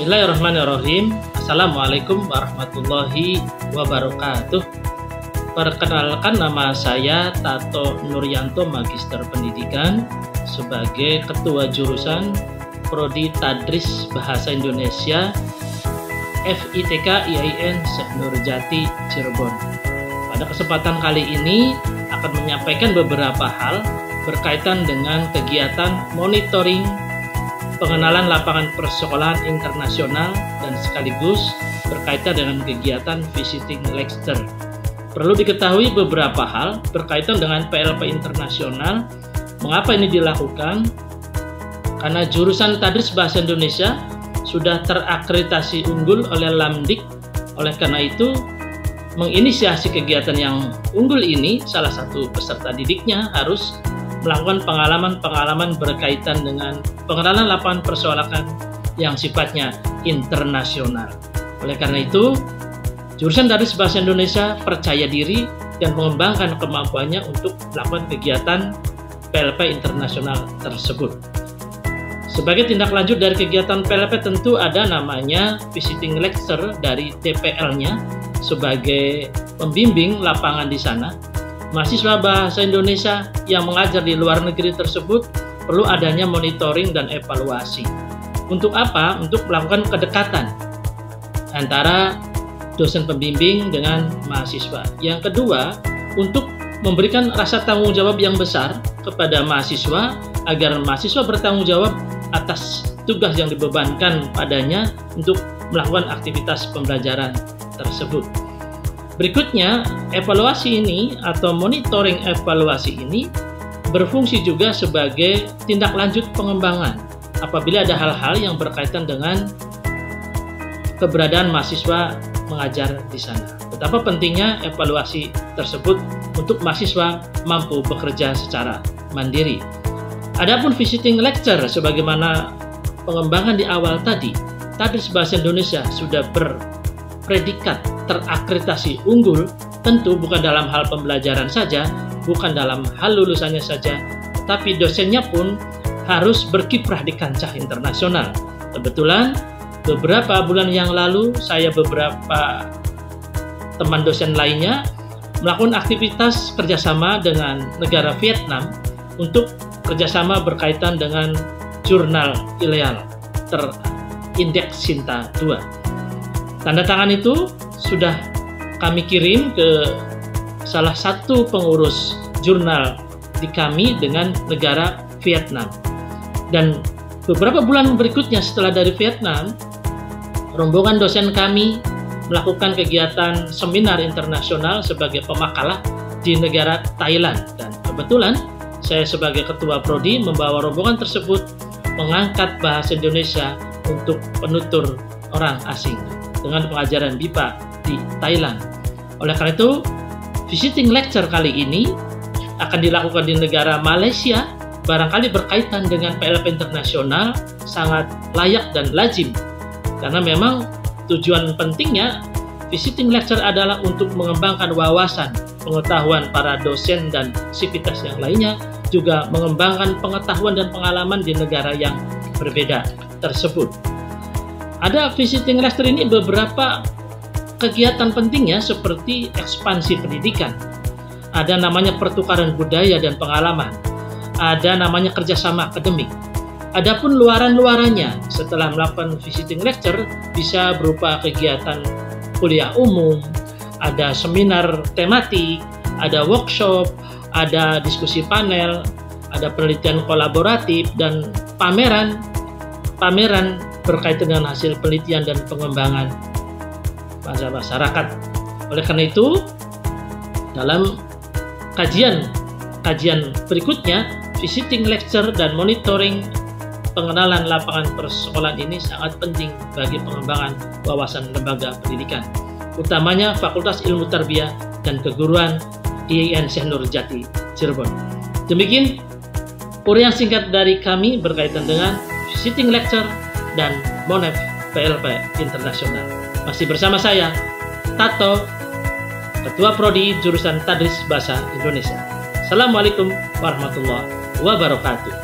Bismillahirrahmanirrahim. Assalamualaikum warahmatullahi wabarakatuh. Perkenalkan, nama saya Tato Nuryanto, Magister Pendidikan, sebagai Ketua Jurusan Prodi Tadris Bahasa Indonesia FITK IAIN Syekh Nurjati Cirebon. Pada kesempatan kali ini akan menyampaikan beberapa hal berkaitan dengan kegiatan monitoring pengenalan lapangan persekolahan internasional dan sekaligus berkaitan dengan kegiatan visiting lecture. Perlu diketahui beberapa hal berkaitan dengan PLP internasional. Mengapa ini dilakukan? Karena jurusan Tadris Bahasa Indonesia sudah terakreditasi unggul oleh Lamdik. Oleh karena itu, menginisiasi kegiatan yang unggul ini, salah satu peserta didiknya harus melakukan pengalaman-pengalaman berkaitan dengan pengenalan lapangan persekolahan yang sifatnya internasional. Oleh karena itu, jurusan Tadris Bahasa Indonesia percaya diri dan mengembangkan kemampuannya untuk melakukan kegiatan PLP internasional tersebut. Sebagai tindak lanjut dari kegiatan PLP tentu ada namanya visiting lecture dari TPL-nya sebagai pembimbing lapangan di sana. Mahasiswa bahasa Indonesia yang mengajar di luar negeri tersebut perlu adanya monitoring dan evaluasi. Untuk apa? Untuk melakukan kedekatan antara dosen pembimbing dengan mahasiswa. Yang kedua, untuk memberikan rasa tanggung jawab yang besar kepada mahasiswa agar mahasiswa bertanggung jawab atas tugas yang dibebankan padanya untuk melakukan aktivitas pembelajaran tersebut. Berikutnya, evaluasi ini atau monitoring evaluasi ini berfungsi juga sebagai tindak lanjut pengembangan apabila ada hal-hal yang berkaitan dengan keberadaan mahasiswa mengajar di sana. Betapa pentingnya evaluasi tersebut untuk mahasiswa mampu bekerja secara mandiri. Adapun visiting lecture, sebagaimana pengembangan di awal tadi, Tadris Bahasa Indonesia sudah berpredikat terakreditasi unggul, tentu bukan dalam hal pembelajaran saja, bukan dalam hal lulusannya saja, tapi dosennya pun harus berkiprah di kancah internasional. Kebetulan beberapa bulan yang lalu saya beberapa teman dosen lainnya melakukan aktivitas kerjasama dengan negara Vietnam untuk kerjasama berkaitan dengan jurnal ileal terindeks Sinta 2. Tanda tangan itu sudah kami kirim ke salah satu pengurus jurnal di kami dengan negara Vietnam. Dan beberapa bulan berikutnya setelah dari Vietnam, rombongan dosen kami melakukan kegiatan seminar internasional sebagai pemakalah di negara Thailand. Dan kebetulan saya sebagai ketua prodi membawa rombongan tersebut mengangkat bahasa Indonesia untuk penutur orang asing dengan pengajaran BIPA di Thailand. Oleh karena itu, visiting lecture kali ini akan dilakukan di negara Malaysia, barangkali berkaitan dengan PLP internasional, sangat layak dan lazim. Karena memang tujuan pentingnya visiting lecture adalah untuk mengembangkan wawasan, pengetahuan para dosen dan sivitas yang lainnya, juga mengembangkan pengetahuan dan pengalaman di negara yang berbeda tersebut. Ada visiting lecture ini beberapa kegiatan pentingnya seperti ekspansi pendidikan. Ada namanya pertukaran budaya dan pengalaman. Ada namanya kerjasama akademik. Adapun luaran-luarannya setelah melakukan visiting lecture bisa berupa kegiatan kuliah umum, ada seminar tematik, ada workshop, ada diskusi panel, ada penelitian kolaboratif, dan pameran berkaitan dengan hasil penelitian dan pengembangan masyarakat. Oleh karena itu, dalam kajian berikutnya, visiting lecture dan monitoring pengenalan lapangan persekolahan ini sangat penting bagi pengembangan wawasan lembaga pendidikan, utamanya Fakultas Ilmu Tarbiyah dan Keguruan IAIN Syekh Nurjati Cirebon. Demikian uraian singkat dari kami berkaitan dengan visiting lecture dan Monef PLP internasional. Masih bersama saya, Tato, Ketua Prodi Jurusan Tadris Bahasa Indonesia. Assalamualaikum warahmatullahi wabarakatuh.